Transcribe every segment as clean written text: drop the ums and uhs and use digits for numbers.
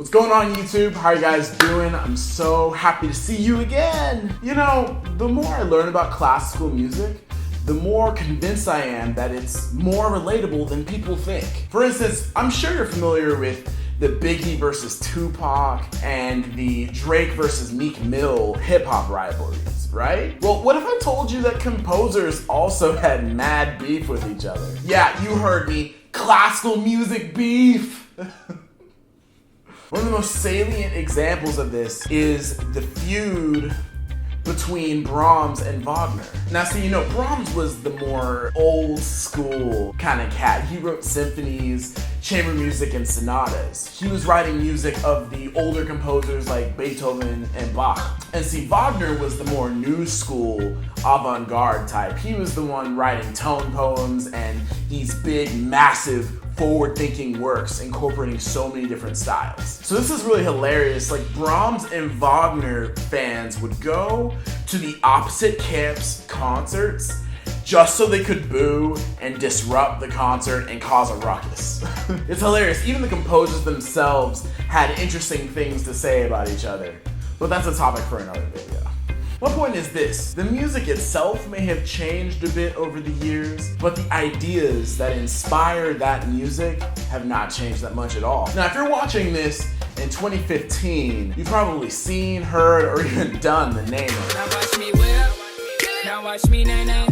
What's going on YouTube? How are you guys doing? I'm so happy to see you again. You know, the more I learn about classical music, the more convinced I am that it's more relatable than people think. For instance, I'm sure you're familiar with the Biggie versus Tupac and the Drake versus Meek Mill hip-hop rivalries, right? Well, what if I told you that composers also had mad beef with each other? Yeah, you heard me, classical music beef. One of the most salient examples of this is the feud between Brahms and Wagner. Now, so you know, Brahms was the more old school kind of cat. He wrote symphonies, chamber music, and sonatas. He was writing music of the older composers like Beethoven and Bach. And see, Wagner was the more new school avant-garde type. He was the one writing tone poems and these big, massive, forward-thinking works incorporating so many different styles. So this is really hilarious. Like, Brahms and Wagner fans would go to the opposite camps' concerts just so they could boo and disrupt the concert and cause a ruckus. It's hilarious. Even the composers themselves had interesting things to say about each other. But that's a topic for another video. My point is this: the music itself may have changed a bit over the years, but the ideas that inspire that music have not changed that much at all. Now, if you're watching this in 2015, you've probably seen, heard, or even done the name of it. Now watch me whip, now watch me nay-nay.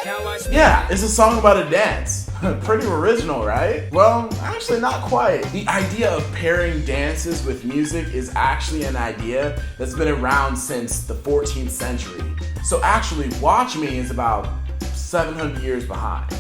Now watch me. Yeah, it's a song about a dance. Pretty original, right? Well, actually not quite. The idea of pairing dances with music is actually an idea that's been around since the 14th century. So actually, Watch Me is about 700 years behind.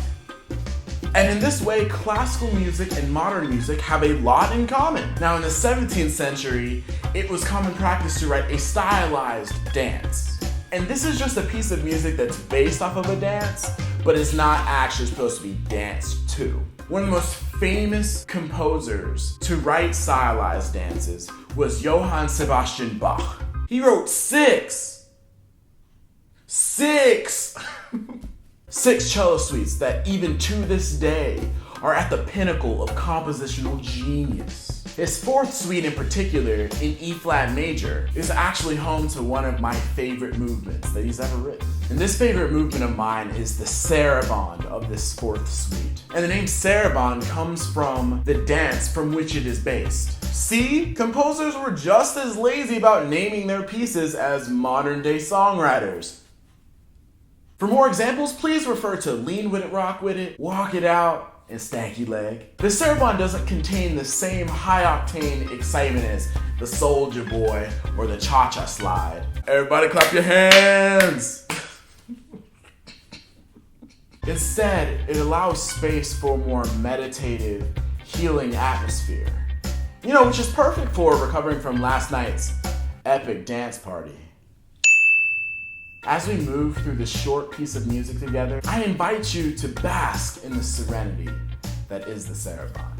And in this way, classical music and modern music have a lot in common. Now, in the 17th century, it was common practice to write a stylized dance. And this is just a piece of music that's based off of a dance, but it's not actually supposed to be danced to. One of the most famous composers to write stylized dances was Johann Sebastian Bach. He wrote six cello suites that even to this day are at the pinnacle of compositional genius. His fourth suite in particular, in E-flat major, is actually home to one of my favorite movements that he's ever written. And this favorite movement of mine is the sarabande of this fourth suite. And the name sarabande comes from the dance from which it is based. See, composers were just as lazy about naming their pieces as modern day songwriters. For more examples, please refer to Lean With It, Rock With It, Walk It Out, and Stanky Leg. The sarabande doesn't contain the same high-octane excitement as the Soulja Boy or the Cha-Cha Slide. Everybody clap your hands! Instead, it allows space for a more meditative, healing atmosphere. You know, which is perfect for recovering from last night's epic dance party. As we move through this short piece of music together, I invite you to bask in the serenity that is the sarabande.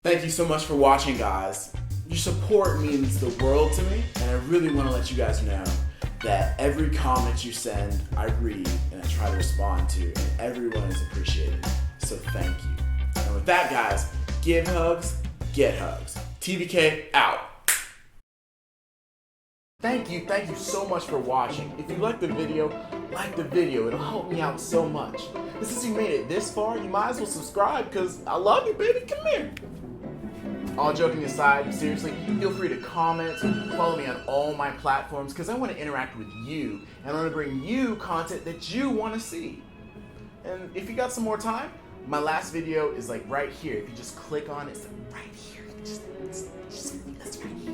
Thank you so much for watching, guys. Your support means the world to me, and I really want to let you guys know that every comment you send, I read and I try to respond to, and everyone is appreciated. So thank you. And with that, guys, give hugs, get hugs. TVK out. Thank you so much for watching. If you like the video, it'll help me out so much. And since you made it this far, you might as well subscribe, because I love you, baby. Come here. All joking aside, seriously, feel free to comment, follow me on all my platforms, because I want to interact with you, and I want to bring you content that you want to see. And if you got some more time, my last video is like right here. If you just click on it, it's like right here. Just that's right here.